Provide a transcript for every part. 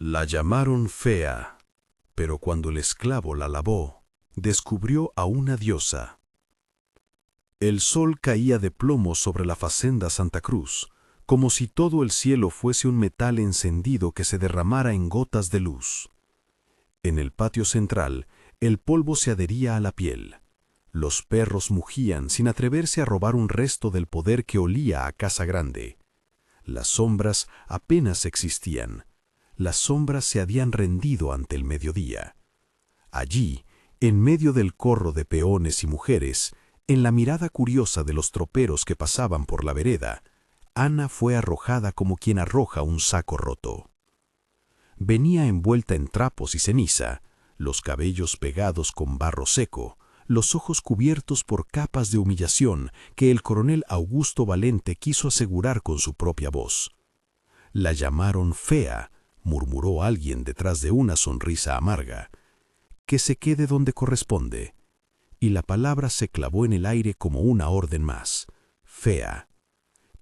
La llamaron fea, pero cuando el esclavo la lavó, descubrió a una diosa. El sol caía de plomo sobre la facenda Santa Cruz, como si todo el cielo fuese un metal encendido que se derramara en gotas de luz. En el patio central, el polvo se adhería a la piel. Los perros mugían sin atreverse a robar un resto del poder que olía a casa grande. Las sombras apenas existían. Las sombras se habían rendido ante el mediodía. Allí, en medio del corro de peones y mujeres, en la mirada curiosa de los troperos que pasaban por la vereda, Ana fue arrojada como quien arroja un saco roto. Venía envuelta en trapos y ceniza, los cabellos pegados con barro seco, los ojos cubiertos por capas de humillación que el coronel Augusto Valente quiso asegurar con su propia voz. La llamaron fea, murmuró alguien detrás de una sonrisa amarga. Que se quede donde corresponde. Y la palabra se clavó en el aire como una orden más. Fea.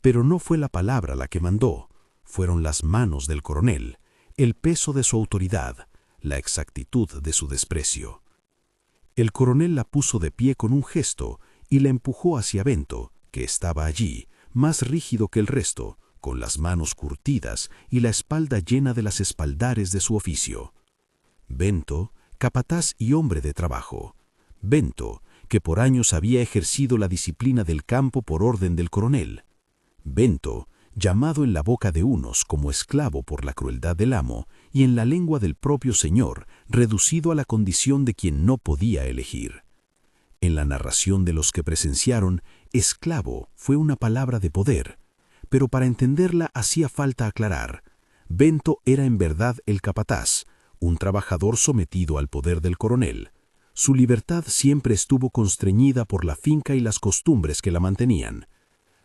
Pero no fue la palabra la que mandó, fueron las manos del coronel, el peso de su autoridad, la exactitud de su desprecio. El coronel la puso de pie con un gesto y la empujó hacia Bento, que estaba allí, más rígido que el resto, con las manos curtidas y la espalda llena de las espaldares de su oficio. Bento, capataz y hombre de trabajo. Bento, que por años había ejercido la disciplina del campo por orden del coronel. Bento, llamado en la boca de unos como esclavo por la crueldad del amo y en la lengua del propio señor, reducido a la condición de quien no podía elegir. En la narración de los que presenciaron, esclavo fue una palabra de poder, pero para entenderla hacía falta aclarar. Bento era en verdad el capataz, un trabajador sometido al poder del coronel. Su libertad siempre estuvo constreñida por la finca y las costumbres que la mantenían.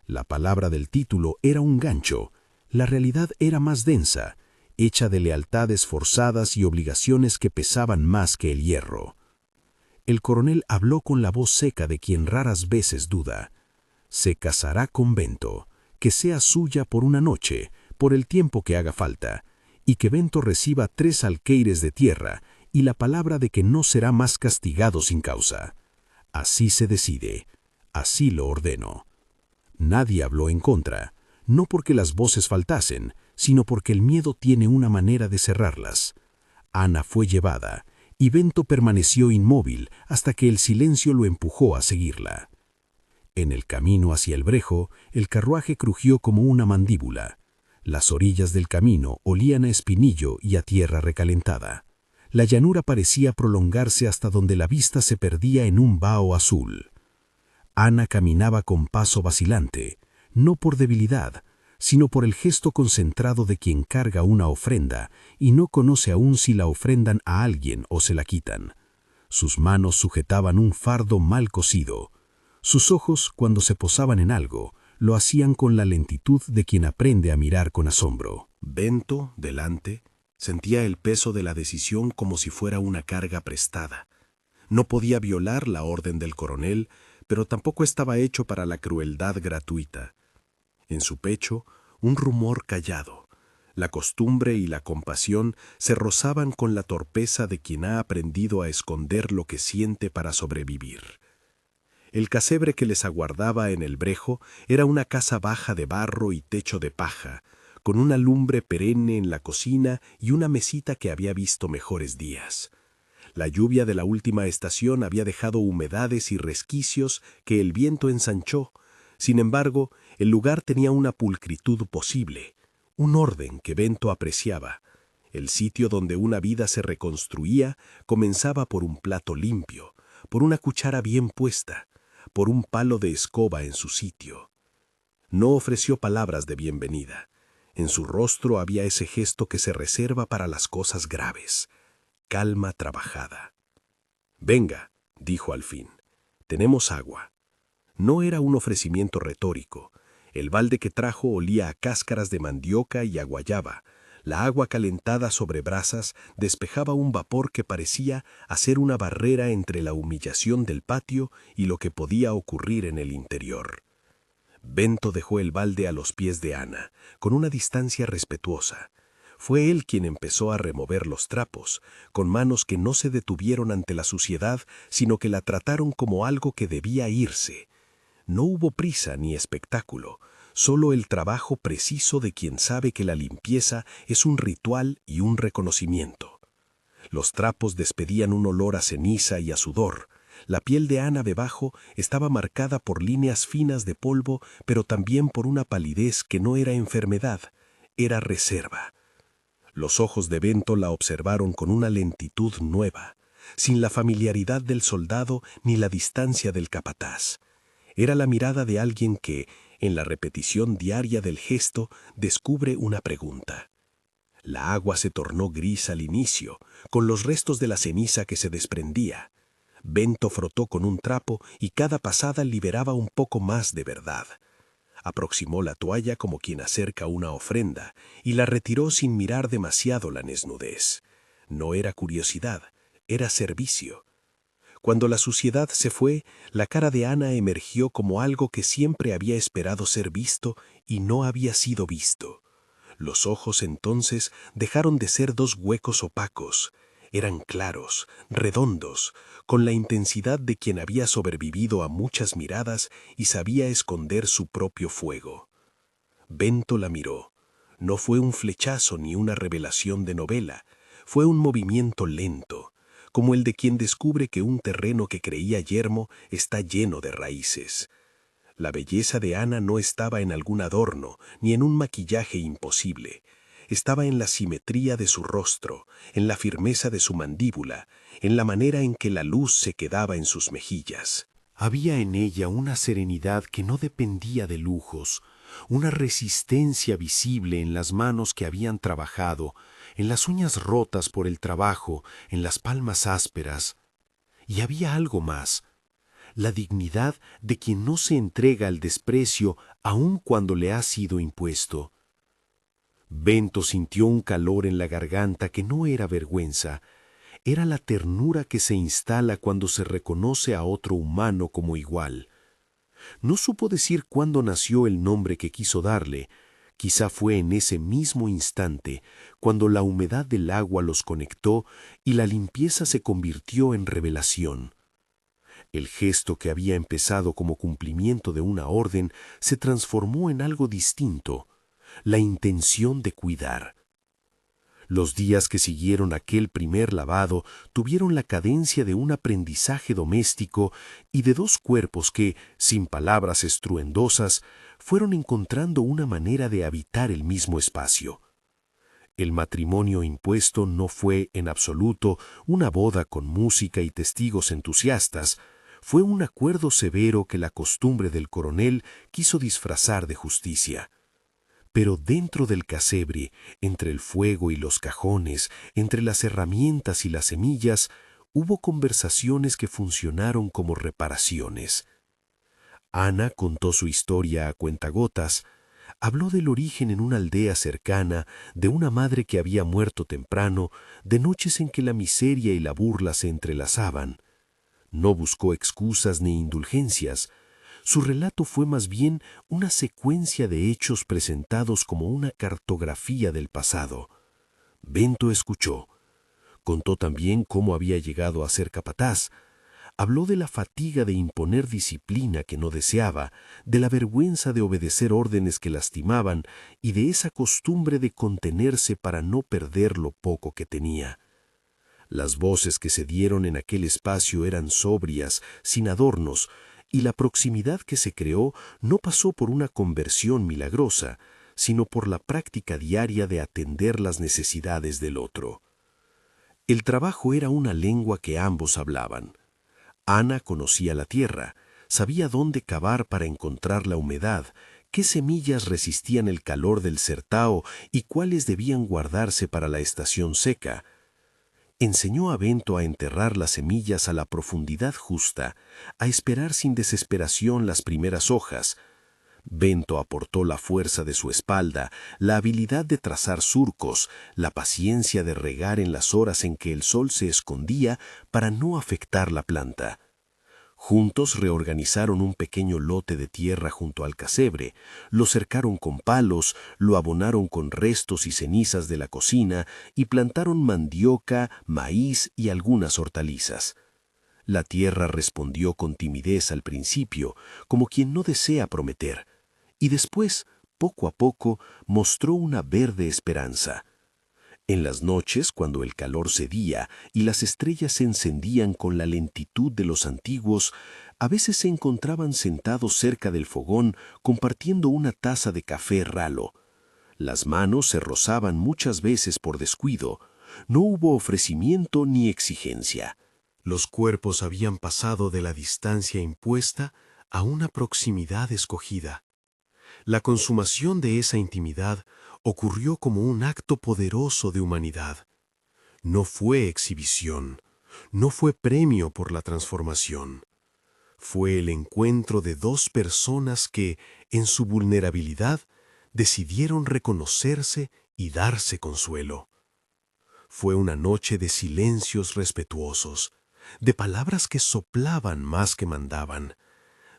La palabra del título era un gancho, la realidad era más densa, hecha de lealtades forzadas y obligaciones que pesaban más que el hierro. El coronel habló con la voz seca de quien raras veces duda. Se casará con Bento, que sea suya por una noche, por el tiempo que haga falta, y que Bento reciba 3 alqueires de tierra y la palabra de que no será más castigado sin causa. Así se decide, así lo ordeno. Nadie habló en contra, no porque las voces faltasen, sino porque el miedo tiene una manera de cerrarlas. Ana fue llevada, y Bento permaneció inmóvil hasta que el silencio lo empujó a seguirla. En el camino hacia el brejo, el carruaje crujió como una mandíbula. Las orillas del camino olían a espinillo y a tierra recalentada. La llanura parecía prolongarse hasta donde la vista se perdía en un vaho azul. Ana caminaba con paso vacilante, no por debilidad, sino por el gesto concentrado de quien carga una ofrenda y no conoce aún si la ofrendan a alguien o se la quitan. Sus manos sujetaban un fardo mal cosido. Sus ojos, cuando se posaban en algo, lo hacían con la lentitud de quien aprende a mirar con asombro. Bento, delante, sentía el peso de la decisión como si fuera una carga prestada. No podía violar la orden del coronel, pero tampoco estaba hecho para la crueldad gratuita. En su pecho, un rumor callado. La costumbre y la compasión se rozaban con la torpeza de quien ha aprendido a esconder lo que siente para sobrevivir. El casebre que les aguardaba en el brejo era una casa baja de barro y techo de paja, con una lumbre perenne en la cocina y una mesita que había visto mejores días. La lluvia de la última estación había dejado humedades y resquicios que el viento ensanchó. Sin embargo, el lugar tenía una pulcritud posible, un orden que Bento apreciaba. El sitio donde una vida se reconstruía comenzaba por un plato limpio, por una cuchara bien puesta, por un palo de escoba en su sitio. No ofreció palabras de bienvenida. En su rostro había ese gesto que se reserva para las cosas graves. Calma trabajada. «Venga», dijo al fin, «tenemos agua». No era un ofrecimiento retórico. El balde que trajo olía a cáscaras de mandioca y a guayaba. La agua calentada sobre brasas despejaba un vapor que parecía hacer una barrera entre la humillación del patio y lo que podía ocurrir en el interior. Bento dejó el balde a los pies de Ana, con una distancia respetuosa. Fue él quien empezó a remover los trapos, con manos que no se detuvieron ante la suciedad, sino que la trataron como algo que debía irse. No hubo prisa ni espectáculo, solo el trabajo preciso de quien sabe que la limpieza es un ritual y un reconocimiento. Los trapos despedían un olor a ceniza y a sudor. La piel de Ana debajo estaba marcada por líneas finas de polvo, pero también por una palidez que no era enfermedad, era reserva. Los ojos de Bento la observaron con una lentitud nueva, sin la familiaridad del soldado ni la distancia del capataz. Era la mirada de alguien que, en la repetición diaria del gesto, descubre una pregunta. La agua se tornó gris al inicio, con los restos de la ceniza que se desprendía. Bento frotó con un trapo y cada pasada liberaba un poco más de verdad. Aproximó la toalla como quien acerca una ofrenda y la retiró sin mirar demasiado la desnudez. No era curiosidad, era servicio. Cuando la suciedad se fue, la cara de Ana emergió como algo que siempre había esperado ser visto y no había sido visto. Los ojos entonces dejaron de ser dos huecos opacos. Eran claros, redondos, con la intensidad de quien había sobrevivido a muchas miradas y sabía esconder su propio fuego. Bento la miró. No fue un flechazo ni una revelación de novela, fue un movimiento lento, como el de quien descubre que un terreno que creía yermo está lleno de raíces. La belleza de Ana no estaba en algún adorno, ni en un maquillaje imposible. Estaba en la simetría de su rostro, en la firmeza de su mandíbula, en la manera en que la luz se quedaba en sus mejillas. Había en ella una serenidad que no dependía de lujos, una resistencia visible en las manos que habían trabajado, en las uñas rotas por el trabajo, en las palmas ásperas. Y había algo más, la dignidad de quien no se entrega al desprecio aun cuando le ha sido impuesto. Bento sintió un calor en la garganta que no era vergüenza, era la ternura que se instala cuando se reconoce a otro humano como igual. No supo decir cuándo nació el nombre que quiso darle, quizá fue en ese mismo instante, cuando la humedad del agua los conectó y la limpieza se convirtió en revelación. El gesto que había empezado como cumplimiento de una orden se transformó en algo distinto, la intención de cuidar. Los días que siguieron aquel primer lavado tuvieron la cadencia de un aprendizaje doméstico y de dos cuerpos que, sin palabras estruendosas, fueron encontrando una manera de habitar el mismo espacio. El matrimonio impuesto no fue, en absoluto, una boda con música y testigos entusiastas, fue un acuerdo severo que la costumbre del coronel quiso disfrazar de justicia. Pero dentro del casebre, entre el fuego y los cajones, entre las herramientas y las semillas, hubo conversaciones que funcionaron como reparaciones. Ana contó su historia a cuentagotas. Habló del origen en una aldea cercana, de una madre que había muerto temprano, de noches en que la miseria y la burla se entrelazaban. No buscó excusas ni indulgencias. Su relato fue más bien una secuencia de hechos presentados como una cartografía del pasado. Bento escuchó. Contó también cómo había llegado a ser capataz. Habló de la fatiga de imponer disciplina que no deseaba, de la vergüenza de obedecer órdenes que lastimaban y de esa costumbre de contenerse para no perder lo poco que tenía. Las voces que se dieron en aquel espacio eran sobrias, sin adornos, y la proximidad que se creó no pasó por una conversión milagrosa, sino por la práctica diaria de atender las necesidades del otro. El trabajo era una lengua que ambos hablaban. Ana conocía la tierra, sabía dónde cavar para encontrar la humedad, qué semillas resistían el calor del sertao y cuáles debían guardarse para la estación seca. Enseñó a Bento a enterrar las semillas a la profundidad justa, a esperar sin desesperación las primeras hojas. Bento aportó la fuerza de su espalda, la habilidad de trazar surcos, la paciencia de regar en las horas en que el sol se escondía para no afectar la planta. Juntos reorganizaron un pequeño lote de tierra junto al casebre, lo cercaron con palos, lo abonaron con restos y cenizas de la cocina y plantaron mandioca, maíz y algunas hortalizas. La tierra respondió con timidez al principio, como quien no desea prometer, y después, poco a poco, mostró una verde esperanza. En las noches, cuando el calor cedía y las estrellas se encendían con la lentitud de los antiguos, a veces se encontraban sentados cerca del fogón compartiendo una taza de café ralo. Las manos se rozaban muchas veces por descuido. No hubo ofrecimiento ni exigencia. Los cuerpos habían pasado de la distancia impuesta a una proximidad escogida. La consumación de esa intimidad ocurrió como un acto poderoso de humanidad. No fue exhibición, no fue premio por la transformación. Fue el encuentro de dos personas que, en su vulnerabilidad, decidieron reconocerse y darse consuelo. Fue una noche de silencios respetuosos, de palabras que soplaban más que mandaban,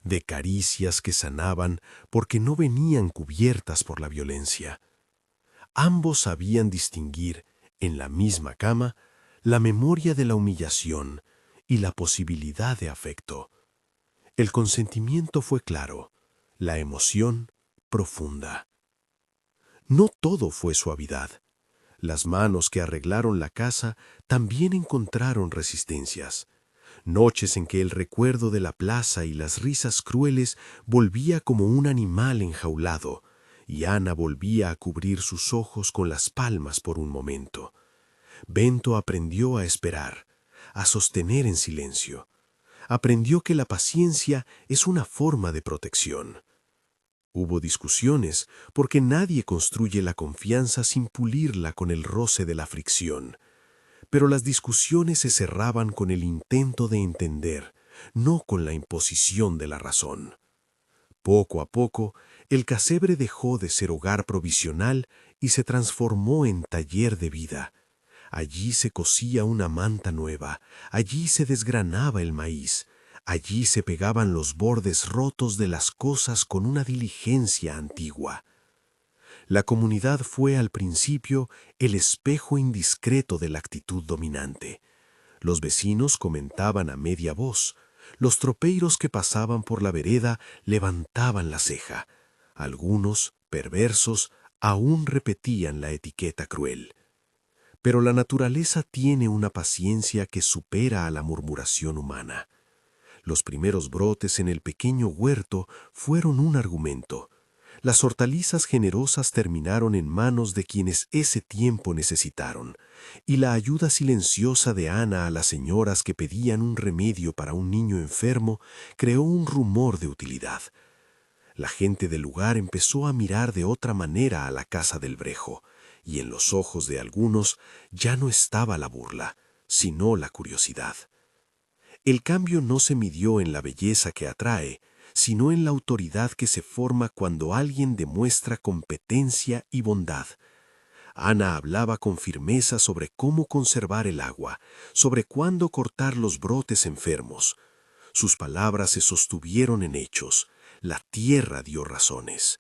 de caricias que sanaban porque no venían cubiertas por la violencia. Ambos sabían distinguir, en la misma cama, la memoria de la humillación y la posibilidad de afecto. El consentimiento fue claro, la emoción profunda. No todo fue suavidad. Las manos que arreglaron la casa también encontraron resistencias. Noches en que el recuerdo de la plaza y las risas crueles volvía como un animal enjaulado, y Ana volvía a cubrir sus ojos con las palmas por un momento. Bento aprendió a esperar, a sostener en silencio. Aprendió que la paciencia es una forma de protección. Hubo discusiones, porque nadie construye la confianza sin pulirla con el roce de la fricción. Pero las discusiones se cerraban con el intento de entender, no con la imposición de la razón. Poco a poco, el casebre dejó de ser hogar provisional y se transformó en taller de vida. Allí se cosía una manta nueva, allí se desgranaba el maíz, allí se pegaban los bordes rotos de las cosas con una diligencia antigua. La comunidad fue al principio el espejo indiscreto de la actitud dominante. Los vecinos comentaban a media voz. Los tropeiros que pasaban por la vereda levantaban la ceja. Algunos, perversos, aún repetían la etiqueta cruel. Pero la naturaleza tiene una paciencia que supera a la murmuración humana. Los primeros brotes en el pequeño huerto fueron un argumento. Las hortalizas generosas terminaron en manos de quienes ese tiempo necesitaron, y la ayuda silenciosa de Ana a las señoras que pedían un remedio para un niño enfermo creó un rumor de utilidad. La gente del lugar empezó a mirar de otra manera a la casa del Brejo, y en los ojos de algunos ya no estaba la burla, sino la curiosidad. El cambio no se midió en la belleza que atrae, sino en la autoridad que se forma cuando alguien demuestra competencia y bondad. Ana hablaba con firmeza sobre cómo conservar el agua, sobre cuándo cortar los brotes enfermos. Sus palabras se sostuvieron en hechos. La tierra dio razones.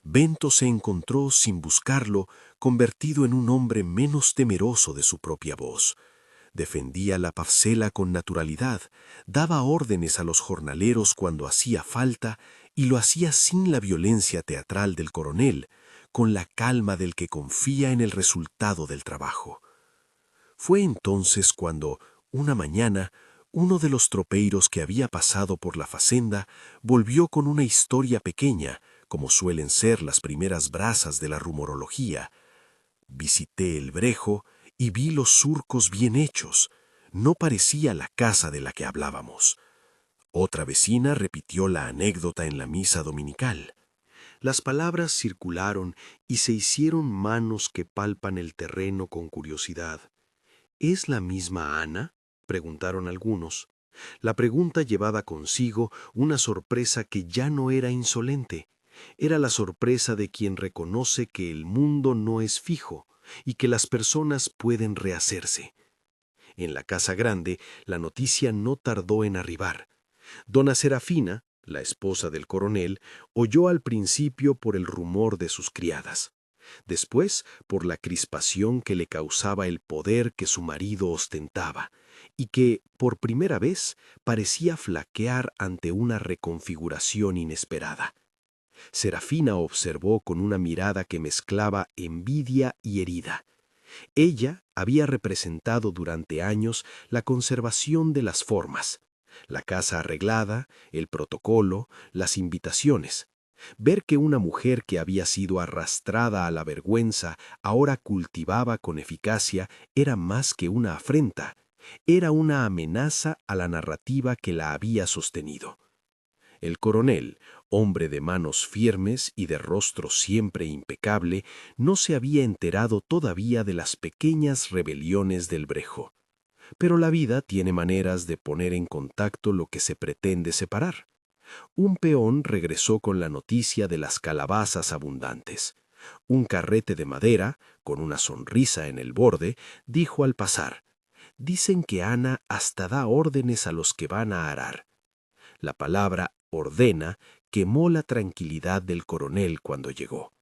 Bento se encontró, sin buscarlo, convertido en un hombre menos temeroso de su propia voz. Defendía la parcela con naturalidad, daba órdenes a los jornaleros cuando hacía falta y lo hacía sin la violencia teatral del coronel, con la calma del que confía en el resultado del trabajo. Fue entonces cuando, una mañana, uno de los tropeiros que había pasado por la facenda volvió con una historia pequeña, como suelen ser las primeras brazas de la rumorología. Visité el Brejo y vi los surcos bien hechos. No parecía la casa de la que hablábamos. Otra vecina repitió la anécdota en la misa dominical. Las palabras circularon y se hicieron manos que palpan el terreno con curiosidad. ¿Es la misma Ana?, preguntaron algunos. La pregunta llevaba consigo una sorpresa que ya no era insolente. Era la sorpresa de quien reconoce que el mundo no es fijo y que las personas pueden rehacerse. En la casa grande, la noticia no tardó en arribar. Dona Serafina, la esposa del coronel, oyó al principio por el rumor de sus criadas, después por la crispación que le causaba el poder que su marido ostentaba, y que, por primera vez, parecía flaquear ante una reconfiguración inesperada. Serafina observó con una mirada que mezclaba envidia y herida. Ella había representado durante años la conservación de las formas, la casa arreglada, el protocolo, las invitaciones. Ver que una mujer que había sido arrastrada a la vergüenza ahora cultivaba con eficacia era más que una afrenta, era una amenaza a la narrativa que la había sostenido. El coronel, hombre de manos firmes y de rostro siempre impecable, no se había enterado todavía de las pequeñas rebeliones del Brejo. Pero la vida tiene maneras de poner en contacto lo que se pretende separar. Un peón regresó con la noticia de las calabazas abundantes. Un carrete de madera, con una sonrisa en el borde, dijo al pasar: «Dicen que Ana hasta da órdenes a los que van a arar». La palabra ordena quemó la tranquilidad del coronel cuando llegó.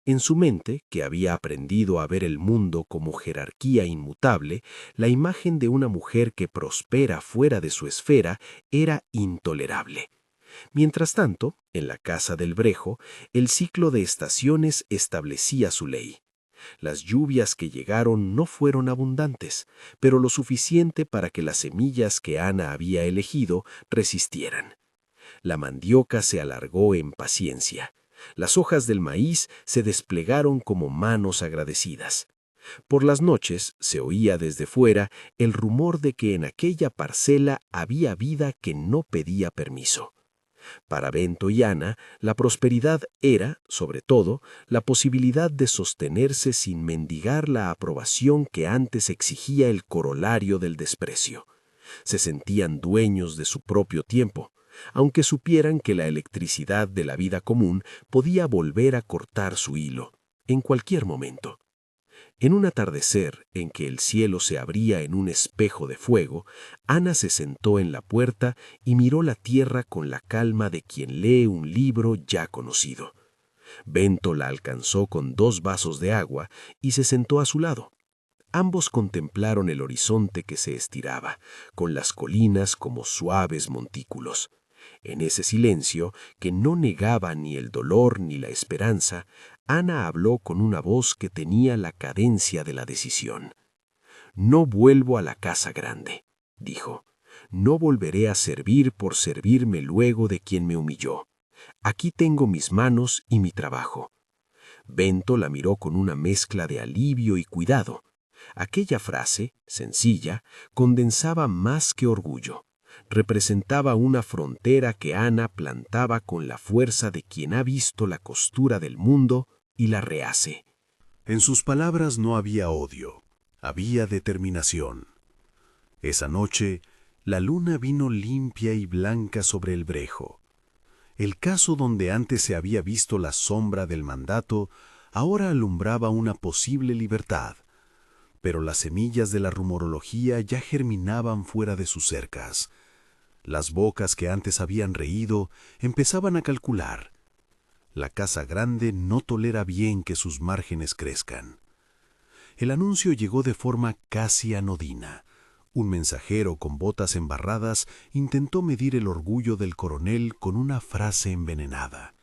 En su mente, que había aprendido a ver el mundo como jerarquía inmutable, la imagen de una mujer que prospera fuera de su esfera era intolerable. Mientras tanto, en la casa del Brejo, el ciclo de estaciones establecía su ley. Las lluvias que llegaron no fueron abundantes, pero lo suficiente para que las semillas que Ana había elegido resistieran. La mandioca se alargó en paciencia. Las hojas del maíz se desplegaron como manos agradecidas. Por las noches se oía desde fuera el rumor de que en aquella parcela había vida que no pedía permiso. Para Bento y Ana, la prosperidad era, sobre todo, la posibilidad de sostenerse sin mendigar la aprobación que antes exigía el corolario del desprecio. Se sentían dueños de su propio tiempo, aunque supieran que la electricidad de la vida común podía volver a cortar su hilo, en cualquier momento. En un atardecer en que el cielo se abría en un espejo de fuego, Ana se sentó en la puerta y miró la tierra con la calma de quien lee un libro ya conocido. Bento la alcanzó con 2 vasos de agua y se sentó a su lado. Ambos contemplaron el horizonte que se estiraba, con las colinas como suaves montículos. En ese silencio, que no negaba ni el dolor ni la esperanza, Ana habló con una voz que tenía la cadencia de la decisión. «No vuelvo a la casa grande», dijo. «No volveré a servir por servirme luego de quien me humilló. Aquí tengo mis manos y mi trabajo». Bento la miró con una mezcla de alivio y cuidado. Aquella frase, sencilla, condensaba más que orgullo. Representaba una frontera que Ana plantaba con la fuerza de quien ha visto la costura del mundo y la rehace. En sus palabras no había odio, había determinación. Esa noche, la luna vino limpia y blanca sobre el Brejo. El caso donde antes se había visto la sombra del mandato, ahora alumbraba una posible libertad. Pero las semillas de la rumorología ya germinaban fuera de sus cercas. Las bocas que antes habían reído empezaban a calcular. La casa grande no tolera bien que sus márgenes crezcan. El anuncio llegó de forma casi anodina. Un mensajero con botas embarradas intentó medir el orgullo del coronel con una frase envenenada.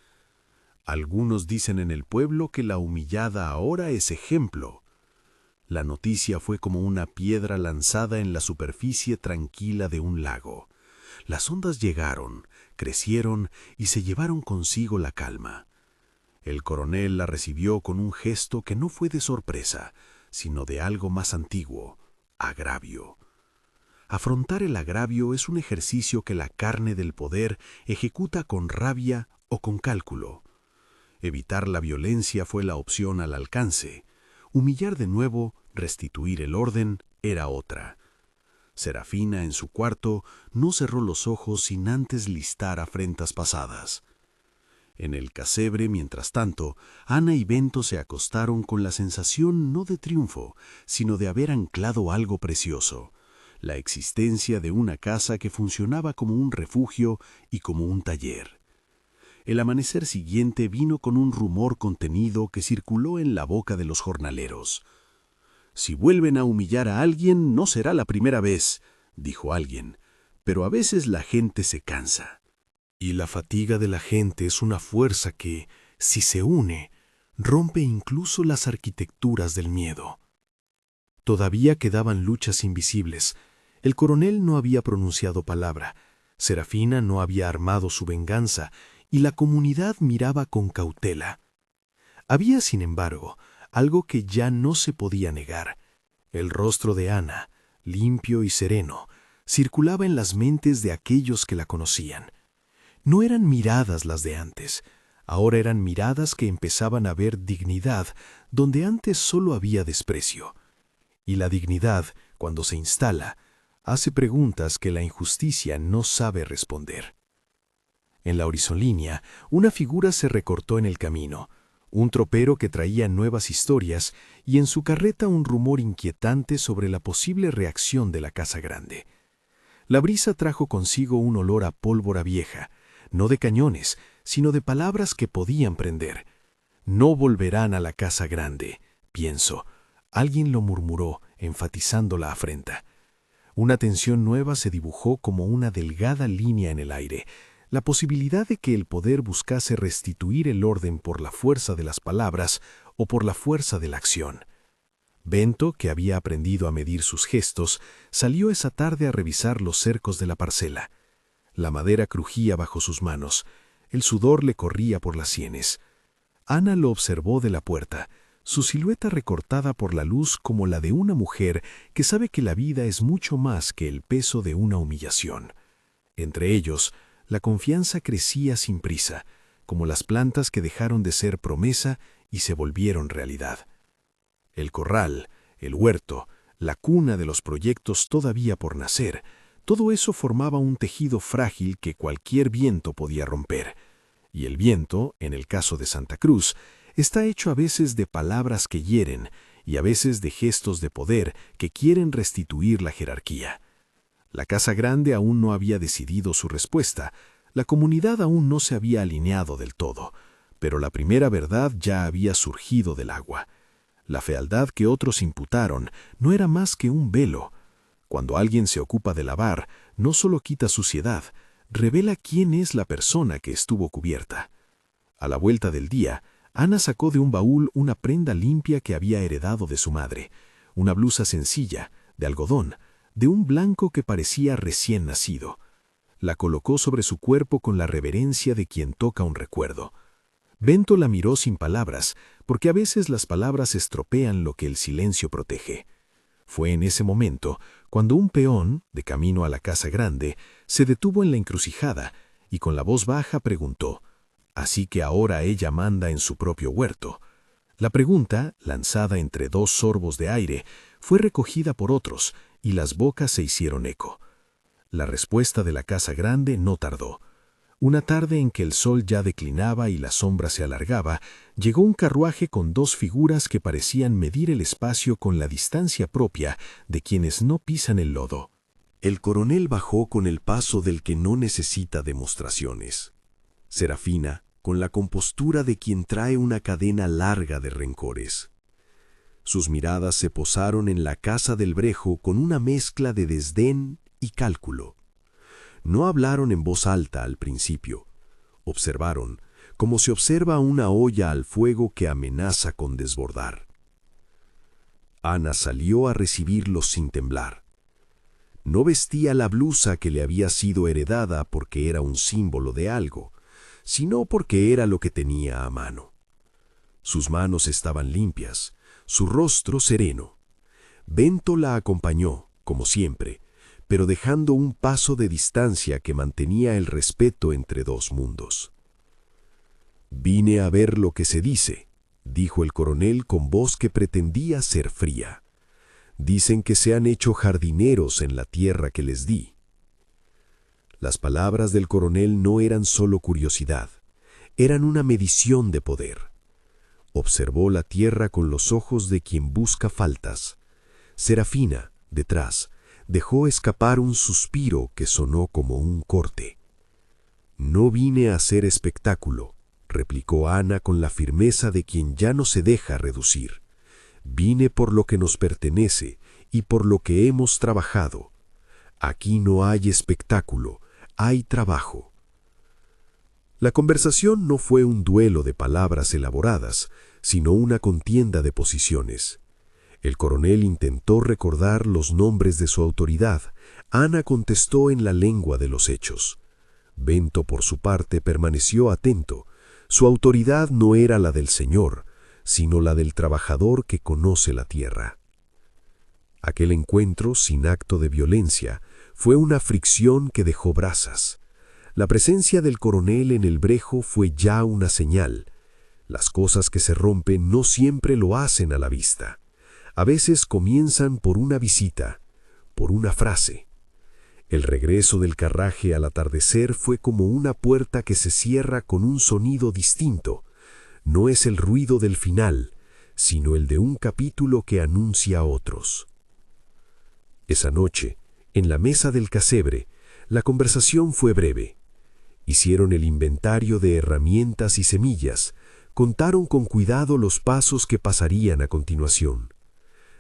Algunos dicen en el pueblo que la humillada ahora es ejemplo. La noticia fue como una piedra lanzada en la superficie tranquila de un lago. Las ondas llegaron, crecieron y se llevaron consigo la calma. El coronel la recibió con un gesto que no fue de sorpresa, sino de algo más antiguo: agravio. Afrontar el agravio es un ejercicio que la carne del poder ejecuta con rabia o con cálculo. Evitar la violencia fue la opción al alcance. Humillar de nuevo, restituir el orden, era otra. Serafina, en su cuarto, no cerró los ojos sin antes listar afrentas pasadas. En el casebre, mientras tanto, Ana y Bento se acostaron con la sensación no de triunfo, sino de haber anclado algo precioso. la existencia de una casa que funcionaba como un refugio y como un taller. El amanecer siguiente vino con un rumor contenido que circuló en la boca de los jornaleros. «Si vuelven a humillar a alguien, no será la primera vez», dijo alguien, «pero a veces la gente se cansa». Y la fatiga de la gente es una fuerza que, si se une, rompe incluso las arquitecturas del miedo. Todavía quedaban luchas invisibles. El coronel no había pronunciado palabra, Serafina no había armado su venganza, y la comunidad miraba con cautela. Había, sin embargo, algo que ya no se podía negar. El rostro de Ana, limpio y sereno, circulaba en las mentes de aquellos que la conocían. No eran miradas las de antes, ahora eran miradas que empezaban a ver dignidad donde antes solo había desprecio. Y la dignidad, cuando se instala, hace preguntas que la injusticia no sabe responder. En la horizonlínea, una figura se recortó en el camino, un tropero que traía nuevas historias y en su carreta un rumor inquietante sobre la posible reacción de la Casa Grande. La brisa trajo consigo un olor a pólvora vieja, no de cañones, sino de palabras que podían prender. «No volverán a la Casa Grande», pienso. Alguien lo murmuró, enfatizando la afrenta. Una tensión nueva se dibujó como una delgada línea en el aire, la posibilidad de que el poder buscase restituir el orden por la fuerza de las palabras o por la fuerza de la acción. Bento, que había aprendido a medir sus gestos, salió esa tarde a revisar los cercos de la parcela. La madera crujía bajo sus manos, el sudor le corría por las sienes. Ana lo observó de la puerta, su silueta recortada por la luz como la de una mujer que sabe que la vida es mucho más que el peso de una humillación. Entre ellos, la confianza crecía sin prisa, como las plantas que dejaron de ser promesa y se volvieron realidad. El corral, el huerto, la cuna de los proyectos todavía por nacer, todo eso formaba un tejido frágil que cualquier viento podía romper. Y el viento, en el caso de Santa Cruz, está hecho a veces de palabras que hieren y a veces de gestos de poder que quieren restituir la jerarquía. La Casa Grande aún no había decidido su respuesta, la comunidad aún no se había alineado del todo, pero la primera verdad ya había surgido del agua. La fealdad que otros imputaron no era más que un velo. Cuando alguien se ocupa de lavar, no solo quita suciedad, revela quién es la persona que estuvo cubierta. A la vuelta del día, Ana sacó de un baúl una prenda limpia que había heredado de su madre, una blusa sencilla, de algodón, de un blanco que parecía recién nacido. La colocó sobre su cuerpo con la reverencia de quien toca un recuerdo. Bento la miró sin palabras, porque a veces las palabras estropean lo que el silencio protege. Fue en ese momento cuando un peón, de camino a la Casa Grande, se detuvo en la encrucijada y con la voz baja preguntó: «¿Así que ahora ella manda en su propio huerto?». La pregunta, lanzada entre dos sorbos de aire, fue recogida por otros y las bocas se hicieron eco. La respuesta de la Casa Grande no tardó. Una tarde en que el sol ya declinaba y la sombra se alargaba, llegó un carruaje con dos figuras que parecían medir el espacio con la distancia propia de quienes no pisan el lodo. El coronel bajó con el paso del que no necesita demostraciones. Serafina, con la compostura de quien trae una cadena larga de rencores. Sus miradas se posaron en la casa del Brejo con una mezcla de desdén y cálculo. No hablaron en voz alta al principio. Observaron, como se observa una olla al fuego que amenaza con desbordar. Ana salió a recibirlos sin temblar. No vestía la blusa que le había sido heredada porque era un símbolo de algo, sino porque era lo que tenía a mano. Sus manos estaban limpias, su rostro sereno. Bento la acompañó, como siempre, pero dejando un paso de distancia que mantenía el respeto entre dos mundos. «Vine a ver lo que se dice», dijo el coronel con voz que pretendía ser fría. «Dicen que se han hecho jardineros en la tierra que les di». Las palabras del coronel no eran solo curiosidad, eran una medición de poder. Observó la tierra con los ojos de quien busca faltas. Serafina, detrás, dejó escapar un suspiro que sonó como un corte. «No vine a hacer espectáculo», replicó Ana con la firmeza de quien ya no se deja reducir. «Vine por lo que nos pertenece y por lo que hemos trabajado. Aquí no hay espectáculo, hay trabajo». La conversación no fue un duelo de palabras elaboradas, sino una contienda de posiciones. El coronel intentó recordar los nombres de su autoridad. Ana contestó en la lengua de los hechos. Bento, por su parte, permaneció atento. Su autoridad no era la del señor, sino la del trabajador que conoce la tierra. Aquel encuentro, sin acto de violencia, fue una fricción que dejó brasas. La presencia del coronel en el brejo fue ya una señal. Las cosas que se rompen no siempre lo hacen a la vista. A veces comienzan por una visita, por una frase. El regreso del carraje al atardecer fue como una puerta que se cierra con un sonido distinto. No es el ruido del final, sino el de un capítulo que anuncia otros. Esa noche, en la mesa del casebre, la conversación fue breve. Hicieron el inventario de herramientas y semillas, contaron con cuidado los pasos que pasarían a continuación.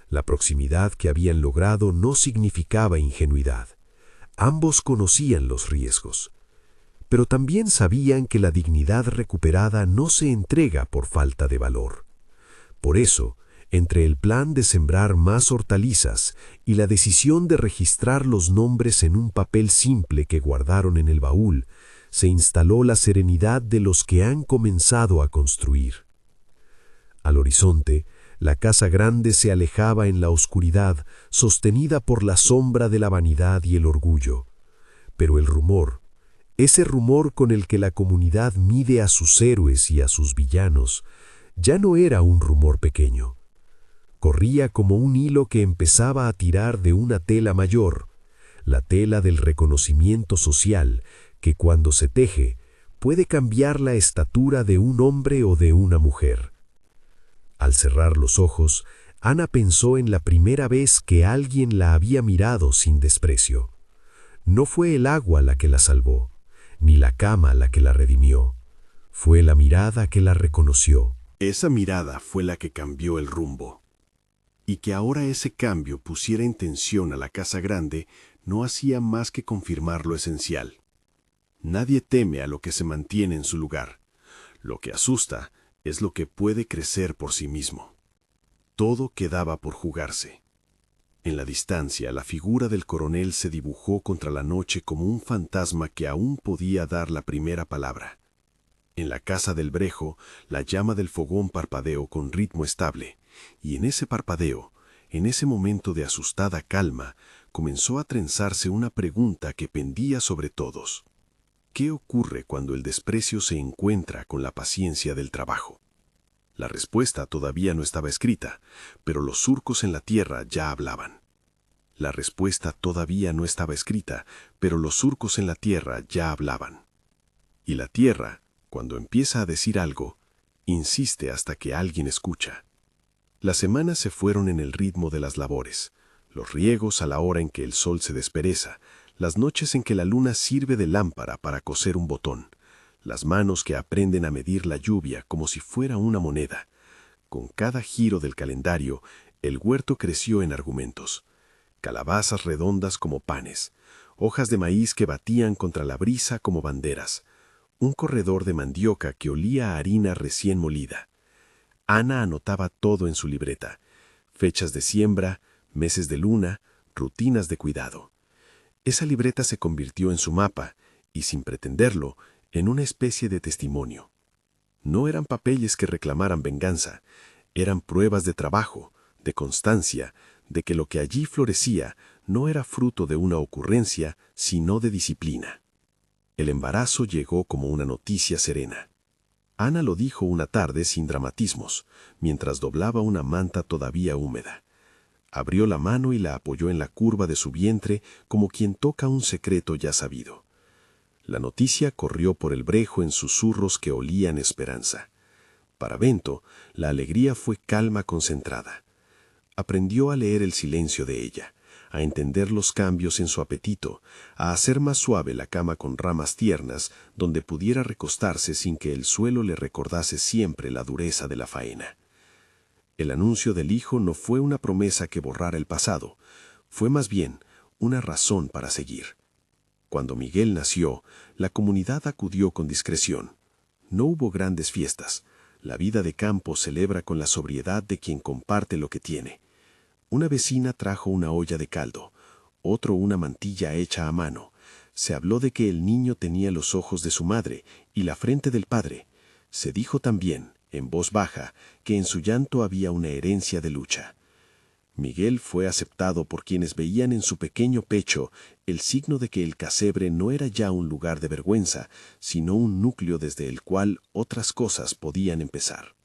La proximidad que habían logrado no significaba ingenuidad. Ambos conocían los riesgos, pero también sabían que la dignidad recuperada no se entrega por falta de valor. Por eso, entre el plan de sembrar más hortalizas y la decisión de registrar los nombres en un papel simple que guardaron en el baúl, se instaló la serenidad de los que han comenzado a construir. Al horizonte, la casa grande se alejaba en la oscuridad, sostenida por la sombra de la vanidad y el orgullo. Pero el rumor, ese rumor con el que la comunidad mide a sus héroes y a sus villanos, ya no era un rumor pequeño. Corría como un hilo que empezaba a tirar de una tela mayor, la tela del reconocimiento social, que cuando se teje, puede cambiar la estatura de un hombre o de una mujer. Al cerrar los ojos, Ana pensó en la primera vez que alguien la había mirado sin desprecio. No fue el agua la que la salvó, ni la cama la que la redimió. Fue la mirada que la reconoció. Esa mirada fue la que cambió el rumbo. Y que ahora ese cambio pusiera en tensión a la casa grande no hacía más que confirmar lo esencial. Nadie teme a lo que se mantiene en su lugar. Lo que asusta es lo que puede crecer por sí mismo. Todo quedaba por jugarse. En la distancia, la figura del coronel se dibujó contra la noche como un fantasma que aún podía dar la primera palabra. En la casa del brejo, la llama del fogón parpadeó con ritmo estable, y en ese parpadeo, en ese momento de asustada calma, comenzó a trenzarse una pregunta que pendía sobre todos. ¿Qué ocurre cuando el desprecio se encuentra con la paciencia del trabajo? La respuesta todavía no estaba escrita, pero los surcos en la tierra ya hablaban. La respuesta todavía no estaba escrita, pero los surcos en la tierra ya hablaban. Y la tierra, cuando empieza a decir algo, insiste hasta que alguien escucha. Las semanas se fueron en el ritmo de las labores, los riegos a la hora en que el sol se despereza, las noches en que la luna sirve de lámpara para coser un botón, las manos que aprenden a medir la lluvia como si fuera una moneda. Con cada giro del calendario, el huerto creció en argumentos. Calabazas redondas como panes, hojas de maíz que batían contra la brisa como banderas, un corredor de mandioca que olía a harina recién molida. Ana anotaba todo en su libreta: fechas de siembra, meses de luna, rutinas de cuidado. Esa libreta se convirtió en su mapa y, sin pretenderlo, en una especie de testimonio. No eran papeles que reclamaran venganza, eran pruebas de trabajo, de constancia, de que lo que allí florecía no era fruto de una ocurrencia, sino de disciplina. El embarazo llegó como una noticia serena. Ana lo dijo una tarde sin dramatismos, mientras doblaba una manta todavía húmeda. Abrió la mano y la apoyó en la curva de su vientre como quien toca un secreto ya sabido. La noticia corrió por el brejo en susurros que olían esperanza. Para Bento, la alegría fue calma concentrada. Aprendió a leer el silencio de ella, a entender los cambios en su apetito, a hacer más suave la cama con ramas tiernas donde pudiera recostarse sin que el suelo le recordase siempre la dureza de la faena. El anuncio del hijo no fue una promesa que borrara el pasado, fue más bien una razón para seguir. Cuando Miguel nació, la comunidad acudió con discreción. No hubo grandes fiestas. La vida de campo celebra con la sobriedad de quien comparte lo que tiene. Una vecina trajo una olla de caldo, otro una mantilla hecha a mano. Se habló de que el niño tenía los ojos de su madre y la frente del padre. Se dijo también, en voz baja, que en su llanto había una herencia de lucha. Miguel fue aceptado por quienes veían en su pequeño pecho el signo de que el casebre no era ya un lugar de vergüenza, sino un núcleo desde el cual otras cosas podían empezar.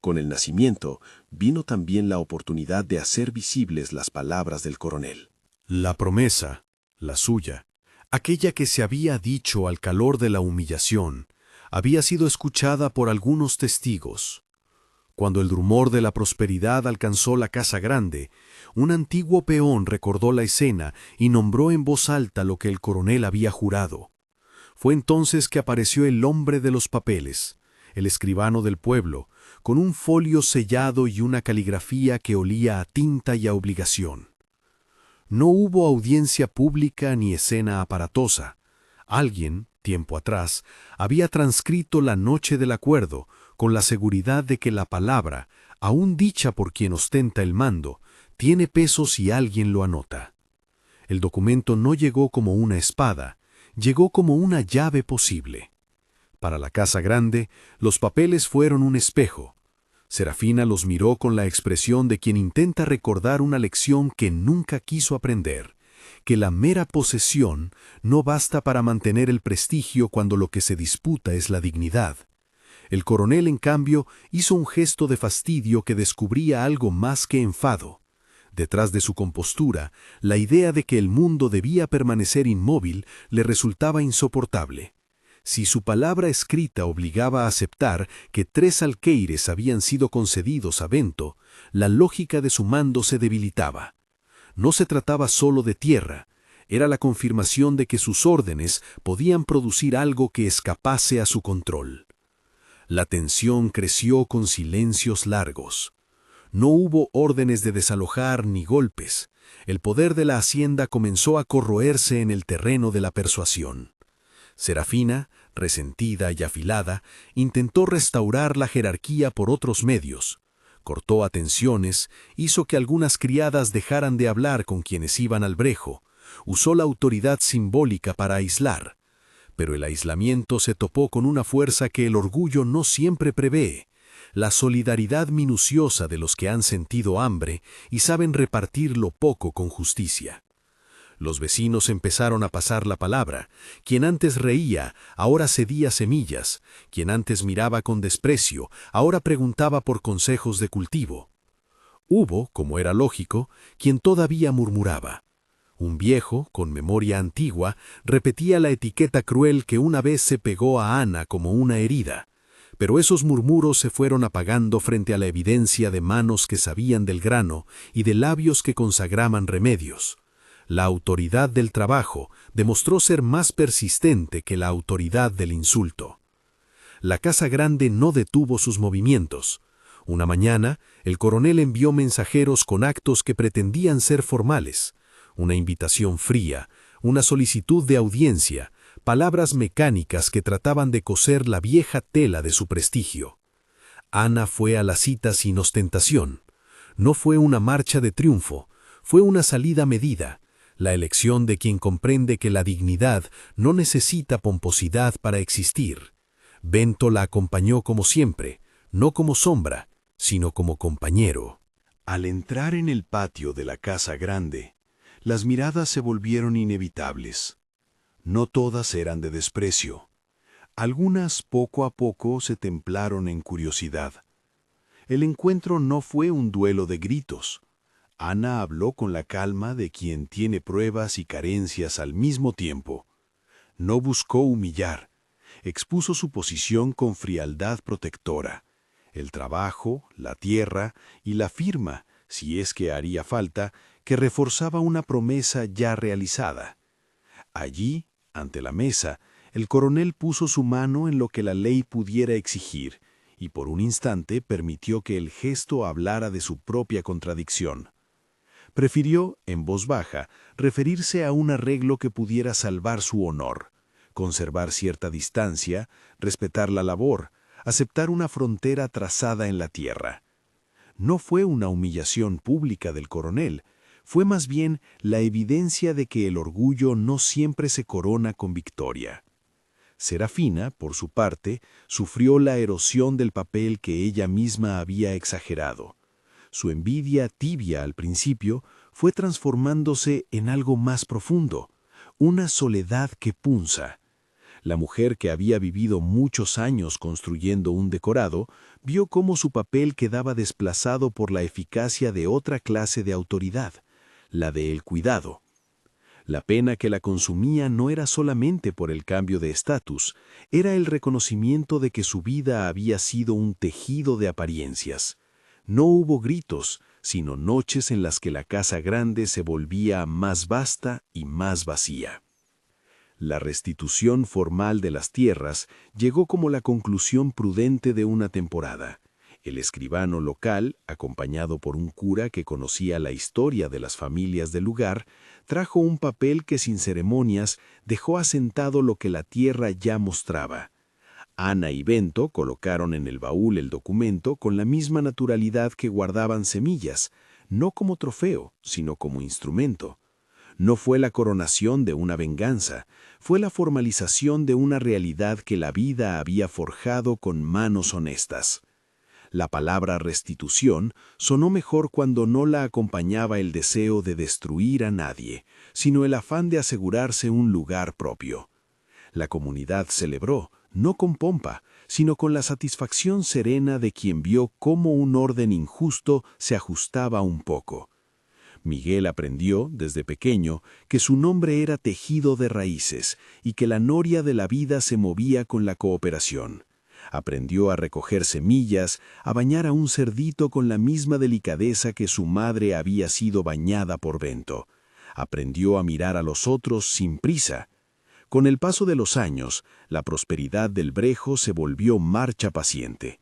Con el nacimiento vino también la oportunidad de hacer visibles las palabras del coronel. La promesa, la suya, aquella que se había dicho al calor de la humillación, había sido escuchada por algunos testigos. Cuando el rumor de la prosperidad alcanzó la casa grande, un antiguo peón recordó la escena y nombró en voz alta lo que el coronel había jurado. Fue entonces que apareció el hombre de los papeles, el escribano del pueblo, con un folio sellado y una caligrafía que olía a tinta y a obligación. No hubo audiencia pública ni escena aparatosa. Alguien, tiempo atrás, había transcrito la noche del acuerdo, con la seguridad de que la palabra, aún dicha por quien ostenta el mando, tiene peso si alguien lo anota. El documento no llegó como una espada, llegó como una llave posible. Para la casa grande, los papeles fueron un espejo. Serafina los miró con la expresión de quien intenta recordar una lección que nunca quiso aprender, que la mera posesión no basta para mantener el prestigio cuando lo que se disputa es la dignidad. El coronel, en cambio, hizo un gesto de fastidio que descubría algo más que enfado. Detrás de su compostura, la idea de que el mundo debía permanecer inmóvil le resultaba insoportable. Si su palabra escrita obligaba a aceptar que 3 alqueires habían sido concedidos a Bento, la lógica de su mando se debilitaba. No se trataba solo de tierra, era la confirmación de que sus órdenes podían producir algo que escapase a su control. La tensión creció con silencios largos. No hubo órdenes de desalojar ni golpes. El poder de la hacienda comenzó a corroerse en el terreno de la persuasión. Serafina, resentida y afilada, intentó restaurar la jerarquía por otros medios. Cortó atenciones, hizo que algunas criadas dejaran de hablar con quienes iban al brejo, usó la autoridad simbólica para aislar. Pero el aislamiento se topó con una fuerza que el orgullo no siempre prevé, la solidaridad minuciosa de los que han sentido hambre y saben repartir lo poco con justicia. Los vecinos empezaron a pasar la palabra. Quien antes reía, ahora cedía semillas. Quien antes miraba con desprecio, ahora preguntaba por consejos de cultivo. Hubo, como era lógico, quien todavía murmuraba. Un viejo, con memoria antigua, repetía la etiqueta cruel que una vez se pegó a Ana como una herida. Pero esos murmuros se fueron apagando frente a la evidencia de manos que sabían del grano y de labios que consagraban remedios. La autoridad del trabajo demostró ser más persistente que la autoridad del insulto. La casa grande no detuvo sus movimientos. Una mañana, el coronel envió mensajeros con actos que pretendían ser formales. Una invitación fría, una solicitud de audiencia, palabras mecánicas que trataban de coser la vieja tela de su prestigio. Ana fue a la cita sin ostentación. No fue una marcha de triunfo, fue una salida medida, la elección de quien comprende que la dignidad no necesita pomposidad para existir. Bento la acompañó como siempre, no como sombra, sino como compañero. Al entrar en el patio de la casa grande, las miradas se volvieron inevitables. No todas eran de desprecio. Algunas poco a poco se templaron en curiosidad. El encuentro no fue un duelo de gritos. Ana habló con la calma de quien tiene pruebas y carencias al mismo tiempo. No buscó humillar. Expuso su posición con frialdad protectora. El trabajo, la tierra y la firma, si es que haría falta, que reforzaba una promesa ya realizada. Allí, ante la mesa, el coronel puso su mano en lo que la ley pudiera exigir, y por un instante permitió que el gesto hablara de su propia contradicción. Prefirió, en voz baja, referirse a un arreglo que pudiera salvar su honor, conservar cierta distancia, respetar la labor, aceptar una frontera trazada en la tierra. No fue una humillación pública del coronel, fue más bien la evidencia de que el orgullo no siempre se corona con victoria. Serafina, por su parte, sufrió la erosión del papel que ella misma había exagerado. Su envidia tibia al principio fue transformándose en algo más profundo, una soledad que punza. La mujer que había vivido muchos años construyendo un decorado, vio cómo su papel quedaba desplazado por la eficacia de otra clase de autoridad, la del cuidado. La pena que la consumía no era solamente por el cambio de estatus, era el reconocimiento de que su vida había sido un tejido de apariencias. No hubo gritos, sino noches en las que la casa grande se volvía más vasta y más vacía. La restitución formal de las tierras llegó como la conclusión prudente de una temporada. El escribano local, acompañado por un cura que conocía la historia de las familias del lugar, trajo un papel que sin ceremonias dejó asentado lo que la tierra ya mostraba. Ana y Bento colocaron en el baúl el documento con la misma naturalidad que guardaban semillas, no como trofeo, sino como instrumento. No fue la coronación de una venganza, fue la formalización de una realidad que la vida había forjado con manos honestas. La palabra restitución sonó mejor cuando no la acompañaba el deseo de destruir a nadie, sino el afán de asegurarse un lugar propio. La comunidad celebró, no con pompa, sino con la satisfacción serena de quien vio cómo un orden injusto se ajustaba un poco. Miguel aprendió, desde pequeño, que su nombre era tejido de raíces y que la noria de la vida se movía con la cooperación. Aprendió a recoger semillas, a bañar a un cerdito con la misma delicadeza que su madre había sido bañada por Bento. Aprendió a mirar a los otros sin prisa. Con el paso de los años, la prosperidad del Brejo se volvió marcha paciente.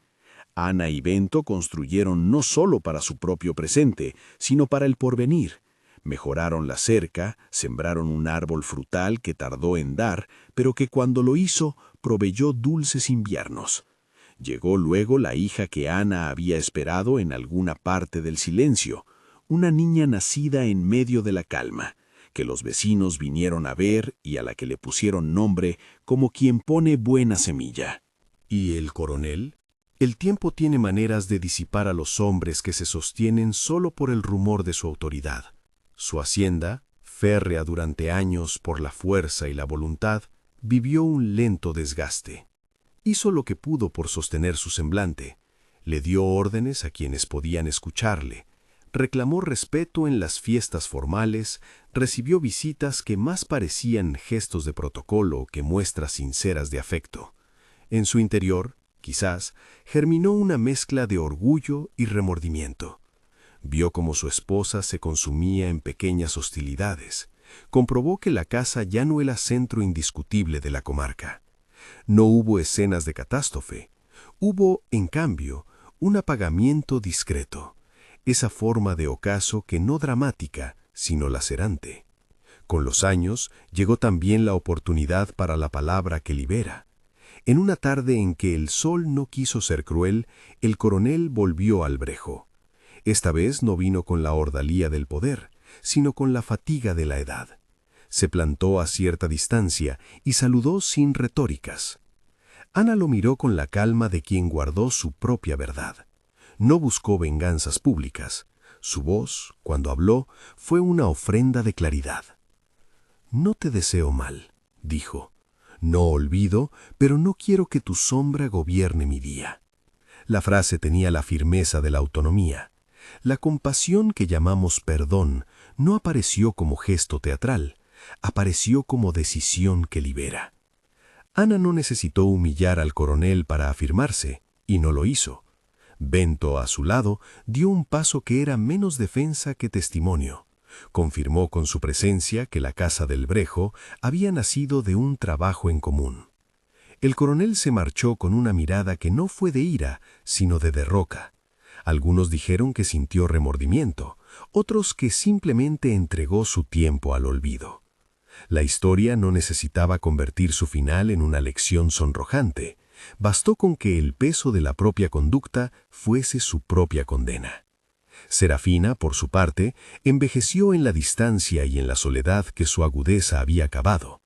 Ana y Bento construyeron no solo para su propio presente, sino para el porvenir. Mejoraron la cerca, sembraron un árbol frutal que tardó en dar, pero que cuando lo hizo, proveyó dulces inviernos. Llegó luego la hija que Ana había esperado en alguna parte del silencio, una niña nacida en medio de la calma, que los vecinos vinieron a ver y a la que le pusieron nombre como quien pone buena semilla. ¿Y el coronel? El tiempo tiene maneras de disipar a los hombres que se sostienen solo por el rumor de su autoridad. Su hacienda, férrea durante años por la fuerza y la voluntad, vivió un lento desgaste. Hizo lo que pudo por sostener su semblante, le dio órdenes a quienes podían escucharle, reclamó respeto en las fiestas formales, recibió visitas que más parecían gestos de protocolo que muestras sinceras de afecto. En su interior, quizás, germinó una mezcla de orgullo y remordimiento. Vio cómo su esposa se consumía en pequeñas hostilidades. Comprobó que la casa ya no era centro indiscutible de la comarca. No hubo escenas de catástrofe. Hubo, en cambio, un apagamiento discreto, esa forma de ocaso que no dramática, sino lacerante. Con los años llegó también la oportunidad para la palabra que libera. En una tarde en que el sol no quiso ser cruel, el coronel volvió al Brejo. Esta vez no vino con la ordalía del poder, sino con la fatiga de la edad. Se plantó a cierta distancia y saludó sin retóricas. Ana lo miró con la calma de quien guardó su propia verdad. No buscó venganzas públicas. Su voz, cuando habló, fue una ofrenda de claridad. «No te deseo mal», dijo. «No olvido, pero no quiero que tu sombra gobierne mi día». La frase tenía la firmeza de la autonomía. La compasión que llamamos perdón no apareció como gesto teatral, apareció como decisión que libera. Ana no necesitó humillar al coronel para afirmarse, y no lo hizo. Bento, a su lado, dio un paso que era menos defensa que testimonio. Confirmó con su presencia que la casa del Brejo había nacido de un trabajo en común. El coronel se marchó con una mirada que no fue de ira, sino de derroca. Algunos dijeron que sintió remordimiento, otros que simplemente entregó su tiempo al olvido. La historia no necesitaba convertir su final en una lección sonrojante. Bastó con que el peso de la propia conducta fuese su propia condena. Serafina, por su parte, envejeció en la distancia y en la soledad que su agudeza había cavado.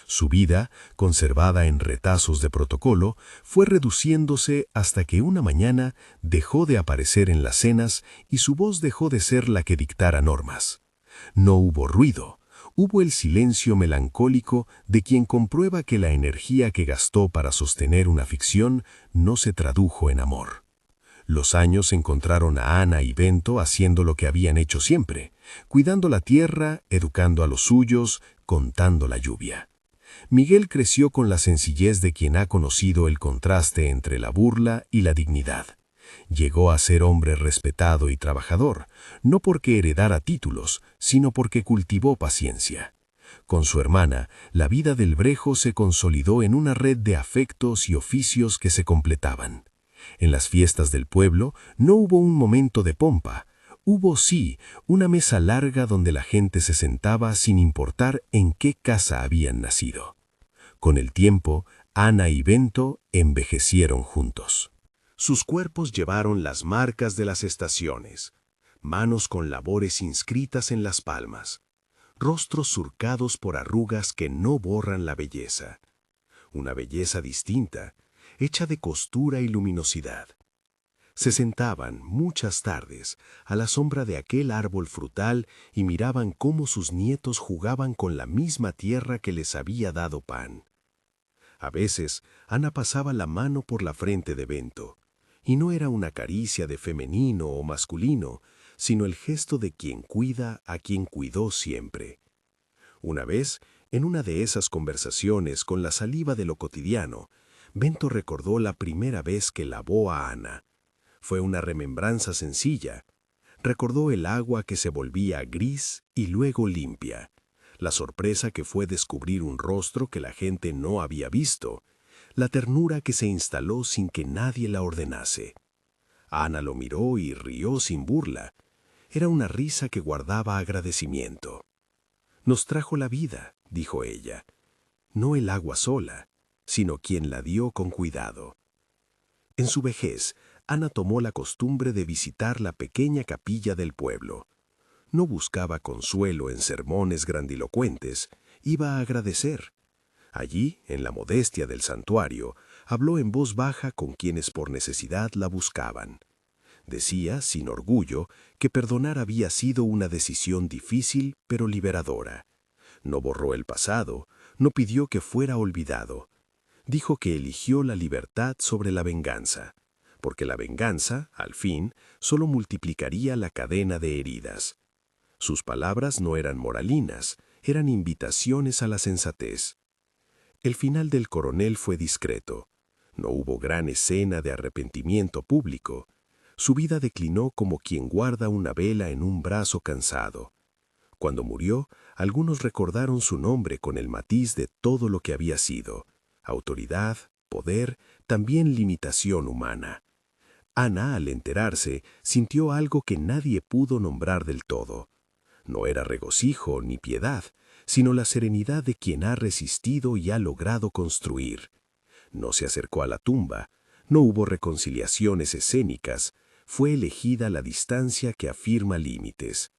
Su vida, conservada en retazos de protocolo, fue reduciéndose hasta que una mañana dejó de aparecer en las cenas y su voz dejó de ser la que dictara normas. No hubo ruido, hubo el silencio melancólico de quien comprueba que la energía que gastó para sostener una ficción no se tradujo en amor. Los años encontraron a Ana y Bento haciendo lo que habían hecho siempre, cuidando la tierra, educando a los suyos, contando la lluvia. Miguel creció con la sencillez de quien ha conocido el contraste entre la burla y la dignidad. Llegó a ser hombre respetado y trabajador, no porque heredara títulos, sino porque cultivó paciencia. Con su hermana, la vida del Brejo se consolidó en una red de afectos y oficios que se completaban. En las fiestas del pueblo no hubo un momento de pompa. Hubo, sí, una mesa larga donde la gente se sentaba sin importar en qué casa habían nacido. Con el tiempo, Ana y Bento envejecieron juntos. Sus cuerpos llevaron las marcas de las estaciones, manos con labores inscritas en las palmas, rostros surcados por arrugas que no borran la belleza. Una belleza distinta, hecha de costura y luminosidad. Se sentaban muchas tardes a la sombra de aquel árbol frutal y miraban cómo sus nietos jugaban con la misma tierra que les había dado pan. A veces, Ana pasaba la mano por la frente de Bento, y no era una caricia de femenino o masculino, sino el gesto de quien cuida a quien cuidó siempre. Una vez, en una de esas conversaciones con la saliva de lo cotidiano, Bento recordó la primera vez que lavó a Ana. Fue una remembranza sencilla. Recordó el agua que se volvía gris y luego limpia, la sorpresa que fue descubrir un rostro que la gente no había visto, la ternura que se instaló sin que nadie la ordenase. Ana lo miró y rió sin burla. Era una risa que guardaba agradecimiento. «Nos trajo la vida», dijo ella, «no el agua sola, sino quien la dio con cuidado». En su vejez, Ana tomó la costumbre de visitar la pequeña capilla del pueblo. No buscaba consuelo en sermones grandilocuentes, iba a agradecer. Allí, en la modestia del santuario, habló en voz baja con quienes por necesidad la buscaban. Decía, sin orgullo, que perdonar había sido una decisión difícil pero liberadora. No borró el pasado, no pidió que fuera olvidado. Dijo que eligió la libertad sobre la venganza, porque la venganza, al fin, solo multiplicaría la cadena de heridas. Sus palabras no eran moralinas, eran invitaciones a la sensatez. El final del coronel fue discreto. No hubo gran escena de arrepentimiento público. Su vida declinó como quien guarda una vela en un brazo cansado. Cuando murió, algunos recordaron su nombre con el matiz de todo lo que había sido: autoridad, poder, también limitación humana. Ana, al enterarse, sintió algo que nadie pudo nombrar del todo. No era regocijo ni piedad, sino la serenidad de quien ha resistido y ha logrado construir. No se acercó a la tumba, no hubo reconciliaciones escénicas, fue elegida la distancia que afirma límites.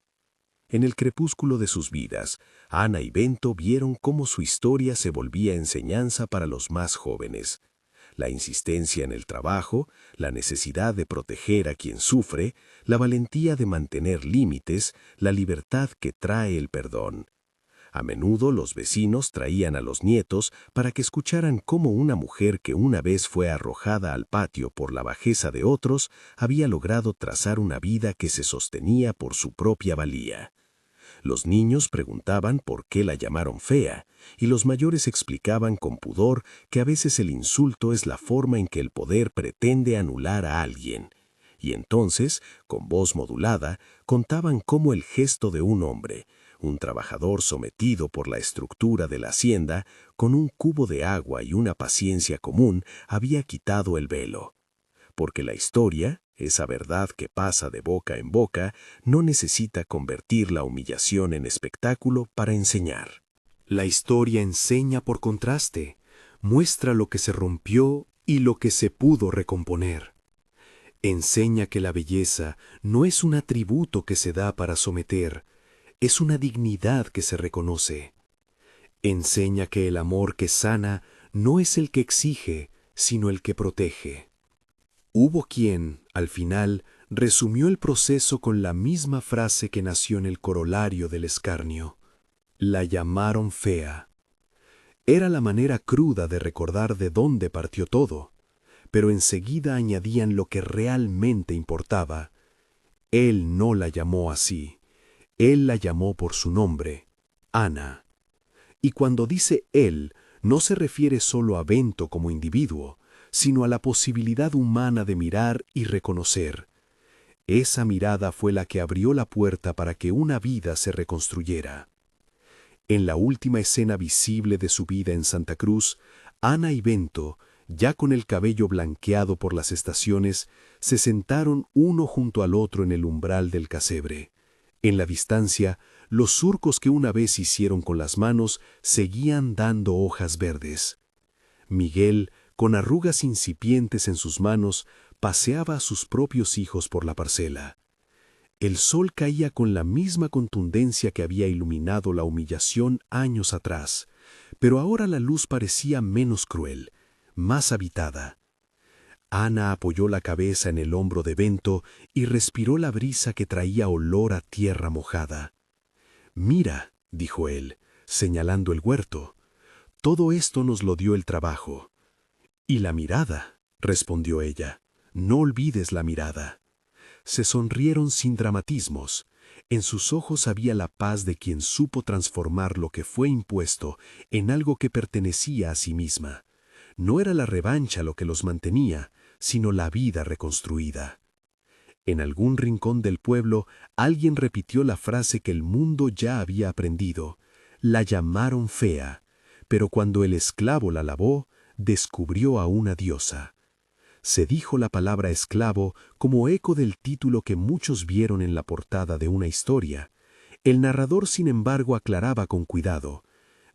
En el crepúsculo de sus vidas, Ana y Bento vieron cómo su historia se volvía enseñanza para los más jóvenes. La insistencia en el trabajo, la necesidad de proteger a quien sufre, la valentía de mantener límites, la libertad que trae el perdón. A menudo los vecinos traían a los nietos para que escucharan cómo una mujer que una vez fue arrojada al patio por la bajeza de otros había logrado trazar una vida que se sostenía por su propia valía. Los niños preguntaban por qué la llamaron fea, y los mayores explicaban con pudor que a veces el insulto es la forma en que el poder pretende anular a alguien, Y entonces, con voz modulada, contaban cómo el gesto de un hombre, un trabajador sometido por la estructura de la hacienda, con un cubo de agua y una paciencia común, había quitado el velo. Porque la historia, esa verdad que pasa de boca en boca, no necesita convertir la humillación en espectáculo para enseñar. La historia enseña por contraste, muestra lo que se rompió y lo que se pudo recomponer. Enseña que la belleza no es un atributo que se da para someter, es una dignidad que se reconoce. Enseña que el amor que sana no es el que exige, sino el que protege. Hubo quien, al final, resumió el proceso con la misma frase que nació en el corolario del escarnio. La llamaron fea. Era la manera cruda de recordar de dónde partió todo, pero enseguida añadían lo que realmente importaba. Él no la llamó así. Él la llamó por su nombre, Ana. Y cuando dice él, no se refiere solo a Bento como individuo, sino a la posibilidad humana de mirar y reconocer. Esa mirada fue la que abrió la puerta para que una vida se reconstruyera. En la última escena visible de su vida en Santa Cruz, Ana y Bento, ya con el cabello blanqueado por las estaciones, se sentaron uno junto al otro en el umbral del casebre. En la distancia, los surcos que una vez hicieron con las manos seguían dando hojas verdes. Miguel, con arrugas incipientes en sus manos, paseaba a sus propios hijos por la parcela. El sol caía con la misma contundencia que había iluminado la humillación años atrás, pero ahora la luz parecía menos cruel, más habitada. Ana apoyó la cabeza en el hombro de Bento y respiró la brisa que traía olor a tierra mojada. «Mira», dijo él, señalando el huerto, «todo esto nos lo dio el trabajo». «Y la mirada», respondió ella, «no olvides la mirada». Se sonrieron sin dramatismos. En sus ojos había la paz de quien supo transformar lo que fue impuesto en algo que pertenecía a sí misma. No era la revancha lo que los mantenía, sino la vida reconstruida. En algún rincón del pueblo, alguien repitió la frase que el mundo ya había aprendido. La llamaron fea, pero cuando el esclavo la lavó, descubrió a una diosa. Se dijo la palabra esclavo como eco del título que muchos vieron en la portada de una historia. El narrador, sin embargo, aclaraba con cuidado.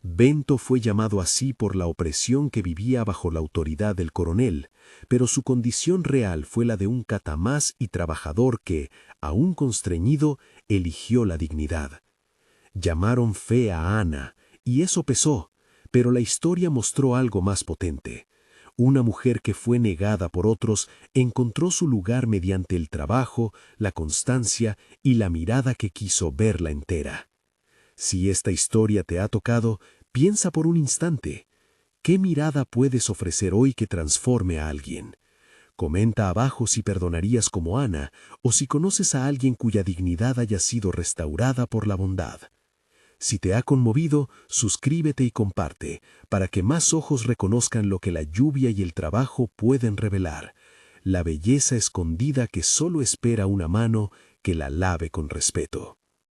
Bento fue llamado así por la opresión que vivía bajo la autoridad del coronel, pero su condición real fue la de un catamás y trabajador que, aún constreñido, eligió la dignidad. Llamaron fea a Ana, y eso pesó, pero la historia mostró algo más potente. Una mujer que fue negada por otros encontró su lugar mediante el trabajo, la constancia y la mirada que quiso verla entera. Si esta historia te ha tocado, piensa por un instante. ¿Qué mirada puedes ofrecer hoy que transforme a alguien? Comenta abajo si perdonarías como Ana o si conoces a alguien cuya dignidad haya sido restaurada por la bondad. Si te ha conmovido, suscríbete y comparte, para que más ojos reconozcan lo que la lluvia y el trabajo pueden revelar, la belleza escondida que solo espera una mano que la lave con respeto.